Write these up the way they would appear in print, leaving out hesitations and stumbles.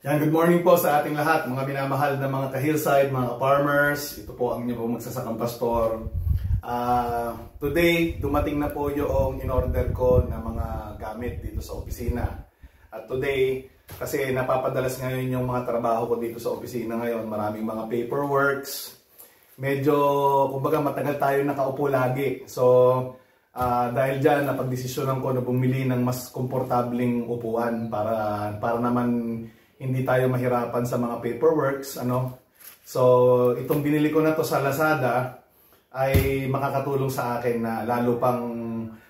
Yan, good morning po sa ating lahat, mga minamahal na mga ka-hillside, mga farmers. Ito po ang inyo po magsasakang pastor. Today, dumating na po yung in-order ko na mga gamit dito sa opisina. At today, kasi napapadalas ngayon yung mga trabaho ko dito sa opisina ngayon, maraming mga paperworks. Medyo, kumbaga, matagal tayo nakaupo lagi. So, dahil dyan, napagdesisyonan ko na bumili ng mas komportabling upuan para naman hindi tayo mahirapan sa mga paperworks, So, itong binili ko na to sa Lazada ay makakatulong sa akin na lalo pang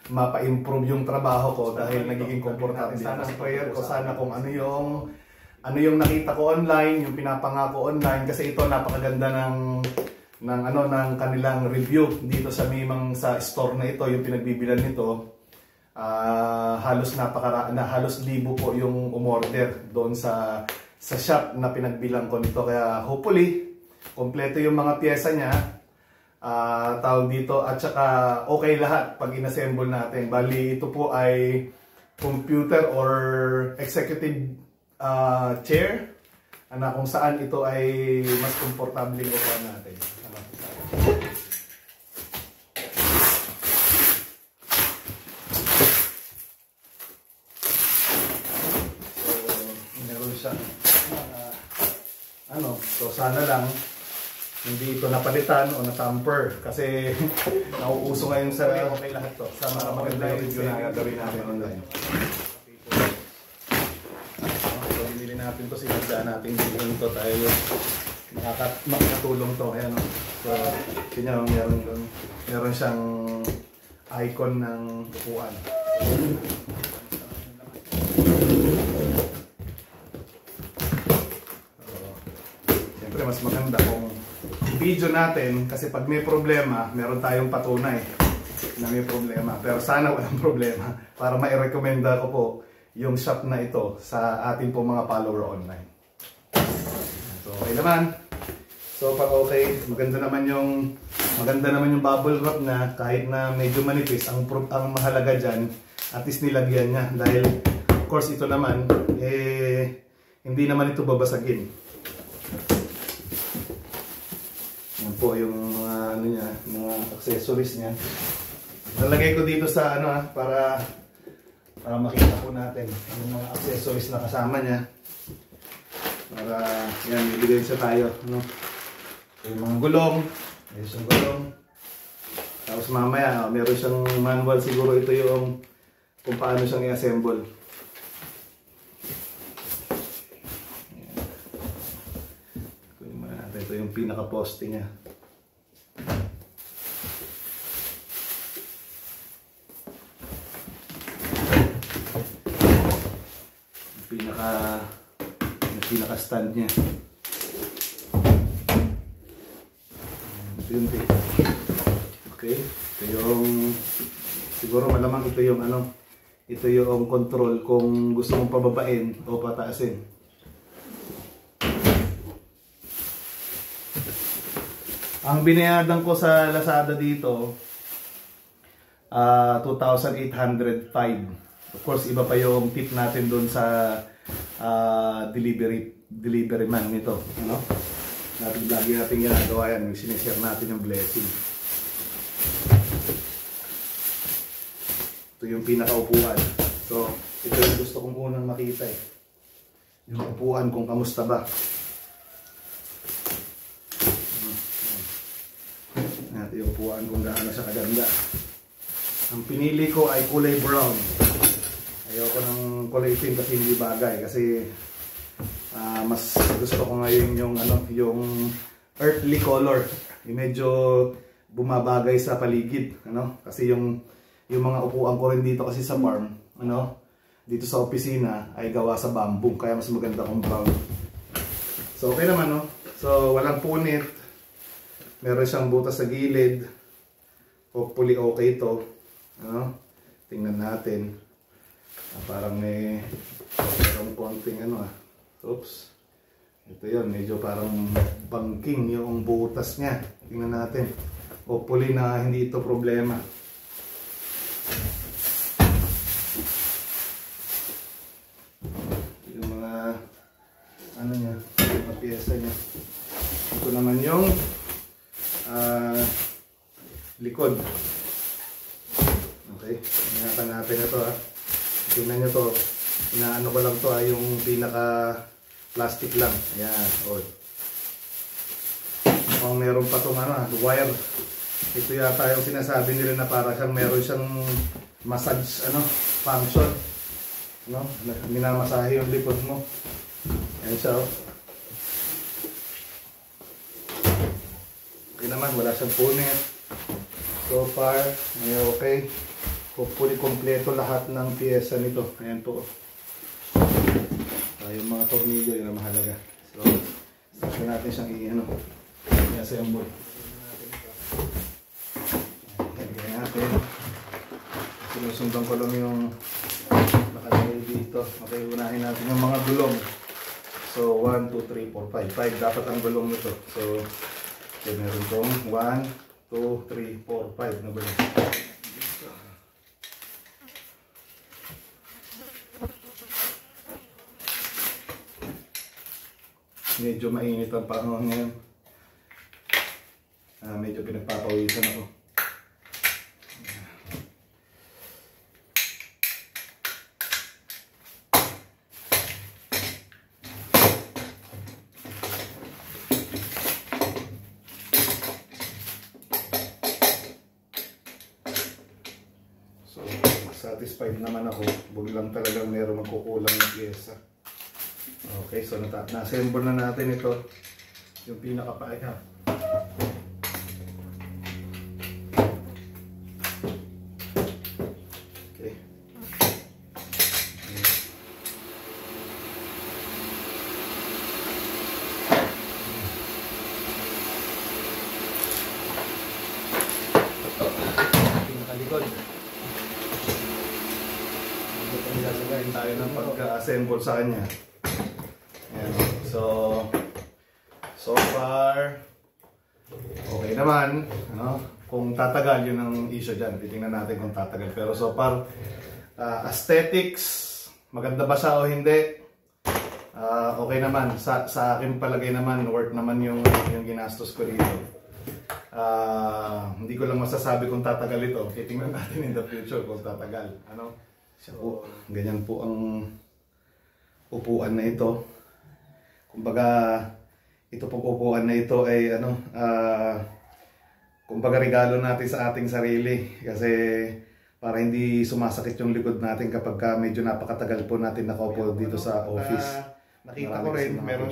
mapa-improve yung trabaho ko dahil nagiging komportable. Sana prayer ko, sana kung ano yung nakita ko online, yung pinapangako online, kasi ito napakaganda ng kanilang review dito sa sa store na ito, yung pinagbibilan nito. Halos libo po yung umorder doon sa shop na pinagbilang ko nito, kaya hopefully kompleto yung mga pyesa niya, tawag dito, at saka okay lahat pag inassemble natin. Bali ito po ay computer or executive chair na kung saan ito ay mas komportable yung upuan natin. So sana lang hindi ito napalitan o natamper kasi nauuso ngayon sa okay lahat to sa mga magandang review na gagawin natin online. So binili natin to, sinadya natin bilhin to tayo, makakatulong to. Ayan, so kanya meron siyang icon ng upuan. Mas maganda kung video natin kasi pag may problema, meron tayong patunay na may problema. Pero sana walang problema para mai-recommenda ko po yung shop na ito sa ating po mga follower online. So okay naman. So pag okay, maganda naman yung bubble wrap na kahit na medyo manipis, ang mahalaga dyan, at least nilagyan niya. Dahil of course ito naman, hindi naman ito babasagin. Yan po yung mga accessories niya. Nalagay ko dito sa para makita po natin yung mga accessories na kasama niya. Para yan, ibigay sa tayo, yung mga gulong, yung gulong. Tapos mamaya, meron siyang manual, siguro ito yung kung paano siyang i-assemble. Ito yung pinaka-poste niya. Pinaka-stand niya. Ito yung okay. Ito yung siguro malamang ito yung control kung gusto mong pababain o pataasin. Ang binayadan ko sa Lazada dito, 2,805. Of course, iba pa yung tip natin doon sa delivery man nito. Lagi natin ginagawa yan. Sinishare natin yung blessing. Ito yung pinakaupuan. So, ito yung gusto kong unang makita eh. Yung upuan kung kamusta ba. Yung upuan kung gaano siya kaganda. Ang pinili ko ay kulay brown. Ayoko ng kulay pink kasi hindi bagay. Kasi mas gusto ko ngayon yung earthly color. Yung medyo bumabagay sa paligid. Kasi yung mga upuan ko rin dito kasi sa farm, dito sa opisina ay gawa sa bamboo. Kaya mas maganda kung brown. So okay naman, So walang punit. Meron siyang butas sa gilid. Hopefully okay ito. Tingnan natin. Parang merong konting Oops. Ito yun. Medyo parang bangking yung butas niya. Tingnan natin. Hopefully na hindi ito problema. Yung mga pyesa niya. Ito naman yung likod. Okay, ingatan natin ito ha. Tingnan nyo to. Inaano ko lang to ha, yung pinaka plastic lang. Ayan, o. Mukhang meron pa itong wire. Ito yata yung sinasabi nila na para siyang meron siyang massage function. No? Minamasahe yung likod mo. Ayan siya o. Okay naman, wala siyang punit. So far, may okay. Hopefully, kompleto lahat ng pyesa nito. Ayan po. Yung mga tornilyo, yun ang mahalaga. So, start na natin siyang i-assemble. Lagyan natin. Sinusundan ko lang yung nakalagay dito. Okay, unahin natin yung mga gulong. So, 1, 2, 3, 4, 5. 5 dapat ang gulong nito. So, okay, meron itong 1, 2, 3, 4, 5 na gulong. Medyo mainit ang panahon ngayon. Medyo pinagpapawisan ako. So, satisfied naman ako. Biglang talagang meron magkukulang na pyesa. Okay, so na-assemble na natin ito. Yung pinaka-paika. Okay. Pinakalikod. Sasagayin tayo ng pagka-assemble sa kanya. So far, okay naman. Kung tatagal, yun ang issue dyan. Titingnan natin kung tatagal. Pero so far, aesthetics, maganda ba siya o hindi? Okay naman. Sa akin palagay naman, worth naman yung ginastos ko rito. Hindi ko lang masasabi kung tatagal ito. Titingnan natin in the future kung tatagal. So, ganyan po ang upuan na ito. Kumbaga, ito pong upuan na ito ay kumbaga regalo natin sa ating sarili kasi para hindi sumasakit yung likod natin kapag medyo napakatagal po natin nakaupo dito sa office. Nakita ko rin, meron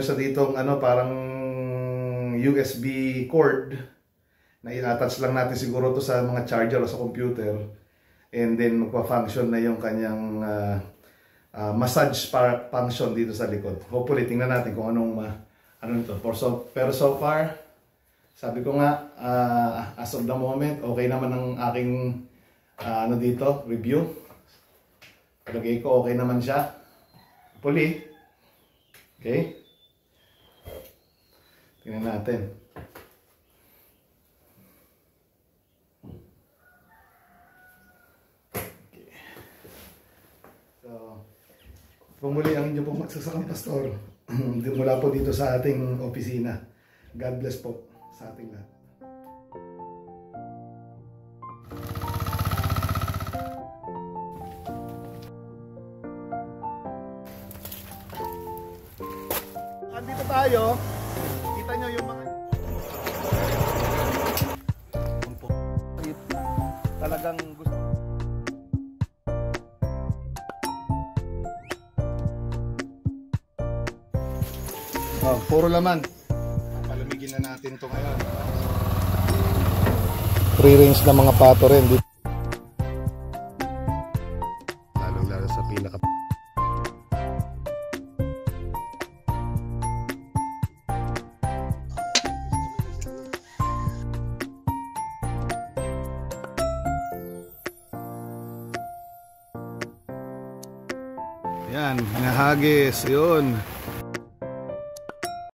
siya ditong parang USB cord na i-attach lang natin siguro to sa mga charger o sa computer and then magpa-function na yung kanyang massage function dito sa likod. Hopefully, tingnan natin kung anong ito. Pero so far, sabi ko nga, as of the moment, okay naman ang aking dito, review. Palagay ko, okay naman siya. Hopefully. Okay. Tingnan natin. Pumuli ang inyo pong magsasakang pastor mula po dito sa ating opisina. God bless po sa ating lahat. Andito tayo. Kita nyo yung mga talagang gusto. Puro laman. Palamigin na natin ito ngayon. Free range na mga pato rin dito. Lalo sa pinaka. Yan, hinahagis. Yun.